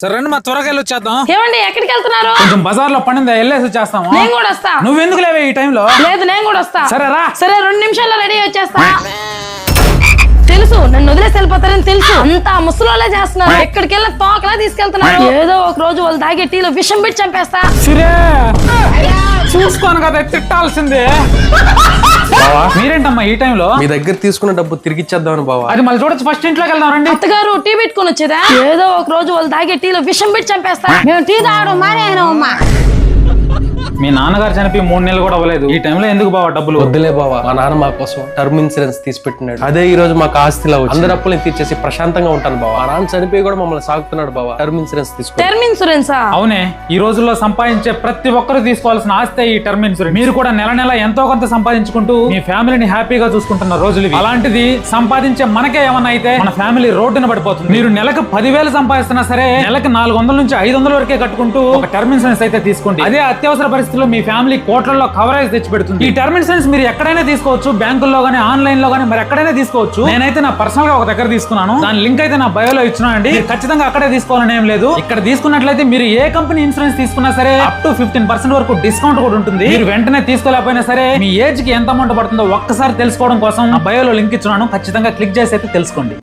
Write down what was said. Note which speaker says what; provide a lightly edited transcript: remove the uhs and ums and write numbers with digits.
Speaker 1: సరే రండి, మా త్వరగా వెళ్ళి వచ్చేద్దాం.
Speaker 2: ఏమండి ఎక్కడికి వెళ్తున్నారు?
Speaker 1: కొంచెం బజార్ లో పనిందా, వెళ్ళేసి వచ్చేస్తాము.
Speaker 2: నేను కూడా వస్తా.
Speaker 1: నువ్వు ఎందుకు లేవే ఈ టైంలో?
Speaker 2: లేదు నేను కూడా వస్తా.
Speaker 1: సరే రా.
Speaker 2: సరే 2 నిమిషాల్లో రెడీ వచ్చేస్తా. తెలుసు నన్ను వదిలేసి వెళ్ళిపోతారని తెలుసు. అంతా ముసలోళ్ళే చేస్తున్నారు. ఎక్కడికి వెళ్ళిన తోకలా తీసుకెళ్తున్నారు. ఏదో ఒక రోజు వాళ్ళు తాగే టీలో విషం పెట్టి చంపేస్తా.
Speaker 1: సరే చూసుకోను కదా, తిట్టాల్సిందే. బావా మీరేంటమ్మా ఈ టైంలో?
Speaker 3: మీ దగ్గర తీసుకున్న డబ్బు తిరిగి ఇచ్చేద్దామని బావా.
Speaker 1: అది మళ్ళీ చూడొచ్చు, ఫస్ట్ ఇంట్లోకి వెళ్దాం రండి.
Speaker 2: అత్తగారు టీ పెట్టుకుని వచ్చేదా? ఏదో ఒక రోజు వాళ్ళు తాగే టీలో విషం పెట్టి చంపేస్తా.
Speaker 4: మేము టీ తాగడం మానేనమ్మా.
Speaker 1: మీ నాన్నగారు చనిపోయి 3 నెలలు కూడా అవ్వలేదు. ఈ టైంలో ఎందుకు బావా డబ్బులు?
Speaker 3: వద్దులే బావా, మా నాన్న మా కోసం టర్మ్ ఇన్సూరెన్స్ తీసి పెట్టినాడు. అదే ఈ రోజు మాకు ఆస్తిలా వచ్చి అందరి అప్పులను తీర్చేసి ప్రశాంతంగా ఉంటాను బావా. మా నాన్న చనిపోయి కూడా మమ్మల్ని సాగుతున్నాడు బావా. టర్మ్ ఇన్సూరెన్స్ తీసుకో.
Speaker 2: టర్మ్ ఇన్సూరెన్సా?
Speaker 1: అవునే, ఈ రోజుల్లో సంపాదించే ప్రతి ఒక్కరు తీసుకోవాల్సిన ఆస్తే ఈ టర్మ్ ఇన్సూరెన్స్. మీరు కూడా నెల నెల ఎంతో కొంత సంపాదించుకుంటూ మీ ఫ్యామిలీని హ్యాపీగా చూసుకుంటున్న రోజులు ఇవి. అలాంటిది సంపాదించే మనకే ఏమన్నా అయితే మన ఫ్యామిలీ రోడ్డున పడిపోతుంది. మీరు నెలకు 10,000 సంపాదిస్తున్నా సరే నెలకు 400 నుంచి 500 వరకే కట్టుకుంటూ ఒక టర్మ్ ఇన్సూరెన్స్ అయితే తీసుకోండి. అదే అత్యవసర పరిస్థితుల్లో మీ ఫ్యామిలీ కోట్లలో కవరేజ్ తెచ్చి పెడుతుంది. ఈ టర్మ్ ఇన్సూరెన్స్ మీరు ఎక్కడైనా తీసుకోవచ్చు, బ్యాంకుల్లో గానీ ఆన్లైన్ లో గానీ మరి ఎక్కడైనా తీసుకోవచ్చు. నేనైతే నా పర్సనల్ గా ఒక దగ్గర తీసుకున్నాను. దాని లింక్ అయితే నా బయోలో ఇచ్చినానండి. మీరు ఖచ్చితంగా అక్కడే తీసుకోవాలని ఏం లేదు. ఇక్కడ తీసుకున్నట్లయితే మీరు ఏ కంపెనీ ఇన్సూరెన్స్ తీసుకున్నా సరే అప్ టు 15% వరకు డిస్కౌంట్ కూడా ఉంటుంది. మీరు వెంటనే తీసుకోలేకపోయినా సరే మీ ఏజ్ కి ఎంత అమౌంట్ పడుతుందో ఒక్కసారి తెలుసుకోవడం కోసం నా బయోలో లింక్ ఇచ్చినాను. ఖచ్చితంగా క్లిక్ చేసి అయితే తెలుసుకోండి.